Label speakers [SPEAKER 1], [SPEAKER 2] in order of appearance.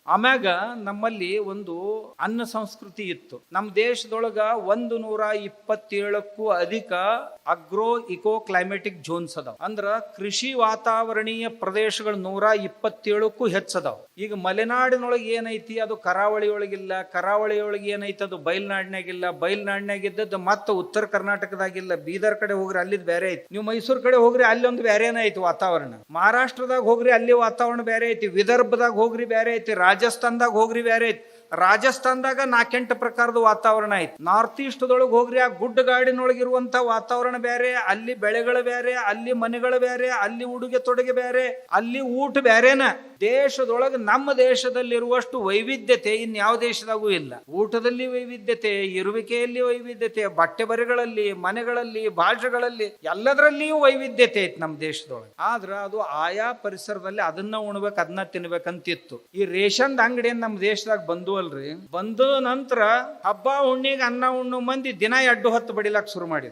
[SPEAKER 1] ಆಮ್ಯಾಗ ನಮ್ಮಲ್ಲಿ ಒಂದು ಅನ್ನ ಸಂಸ್ಕೃತಿ ಇತ್ತು. ನಮ್ಮ ದೇಶದೊಳಗ 127ಕ್ಕೂ ಅಧಿಕ ಅಗ್ರೋ ಇಕೋ ಕ್ಲೈಮೆಟಿಕ್ ಝೋನ್ಸ್ ಅದಾವ. ಅಂದ್ರ ಕೃಷಿ ವಾತಾವರಣೀಯ ಪ್ರದೇಶಗಳು 127ಕ್ಕೂ ಹೆಚ್ಚದಾವ. ಈಗ ಮಲೆನಾಡಿನೊಳಗೆ ಏನೈತಿ ಅದು ಕರಾವಳಿ ಒಳಗಿಲ್ಲ, ಕರಾವಳಿ ಒಳಗೆ ಏನೈತಿ ಅದು ಬಯಲ್ನಾಡಿನಾಗಿಲ್ಲ, ಬಯಲ್ನಾಡಿನಾಗ ಇದ್ದದ್ದು ಮತ್ತೆ ಉತ್ತರ ಕರ್ನಾಟಕದಾಗಿಲ್ಲ. ಬೀದರ್ ಕಡೆ ಹೋಗ್ರಿ ಅಲ್ಲಿದ್ ಬೇರೆ ಐತಿ, ನೀವು ಮೈಸೂರು ಕಡೆ ಹೋಗ್ರಿ ಅಲ್ಲಿ ಒಂದು ಬೇರೆನೇ ಐತಿ ವಾತಾವರಣ. ಮಹಾರಾಷ್ಟ್ರದಾಗ ಹೋಗ್ರಿ ಅಲ್ಲಿ ವಾತಾವರಣ ಬೇರೆ ಐತಿ, ವಿದರ್ಭದಾಗ ಹೋಗ್ರಿ ಬೇರೆ ಐತಿ, ರಾಜಸ್ಥಾನದಾಗ ಹೋಗ್ರಿ ಬೇರೆ ಐತಿ. ರಾಜಸ್ಥಾನದಾಗ 4-8 ಪ್ರಕಾರದ ವಾತಾವರಣ ಐತಿ. ನಾರ್ತ್ ಈಸ್ಟ್ದೊಳಗೆ ಹೋಗ್ರಿ ಆ ಗುಡ್ಡಗಾಡಿನೊಳಗಿರುವಂತ ವಾತಾವರಣ ಬೇರೆ, ಅಲ್ಲಿ ಬೆಳೆಗಳು ಬೇರೆ, ಅಲ್ಲಿ ಮನೆಗಳು ಬೇರೆ, ಅಲ್ಲಿ ಉಡುಗೆ ತೊಡುಗೆ ಬೇರೆ, ಅಲ್ಲಿ ಊಟ ಬೇರೆನ. ದೇಶದೊಳಗೆ ನಮ್ಮ ದೇಶದಲ್ಲಿರುವಷ್ಟು ವೈವಿಧ್ಯತೆ ಇನ್ಯಾವ ದೇಶದಾಗೂ ಇಲ್ಲ. ಊಟದಲ್ಲಿ ವೈವಿಧ್ಯತೆ, ಇರುವಿಕೆಯಲ್ಲಿ ವೈವಿಧ್ಯತೆ, ಬಟ್ಟೆ ಬರೆಗಳಲ್ಲಿ, ಮನೆಗಳಲ್ಲಿ, ಭಾಷೆಗಳಲ್ಲಿ ಎಲ್ಲದರಲ್ಲಿಯೂ ವೈವಿಧ್ಯತೆ ಐತಿ ನಮ್ಮ ದೇಶದೊಳಗೆ. ಆದ್ರ ಅದು ಆಯಾ ಪರಿಸರದಲ್ಲಿ ಅದನ್ನ ಉಣ್ಬೇಕು ಅದನ್ನ ತಿನ್ಬೇಕಂತಿತ್ತು. ಈ ರೇಷನ್ ಅಂಗಡಿಯನ್ನು ನಮ್ಮ ದೇಶದಾಗ ಬಂದು ಅಲ್ರಿ, ಬಂದ ನಂತರ ಹಬ್ಬ ಹುಣ್ಣಿಗೆ ಅನ್ನ ಉಣ್ಣು ಮಂದಿ ದಿನ 2 ಹೊತ್ತು ಬಡಿಲಾಕ್ ಶುರು ಮಾಡಿದ್ರು.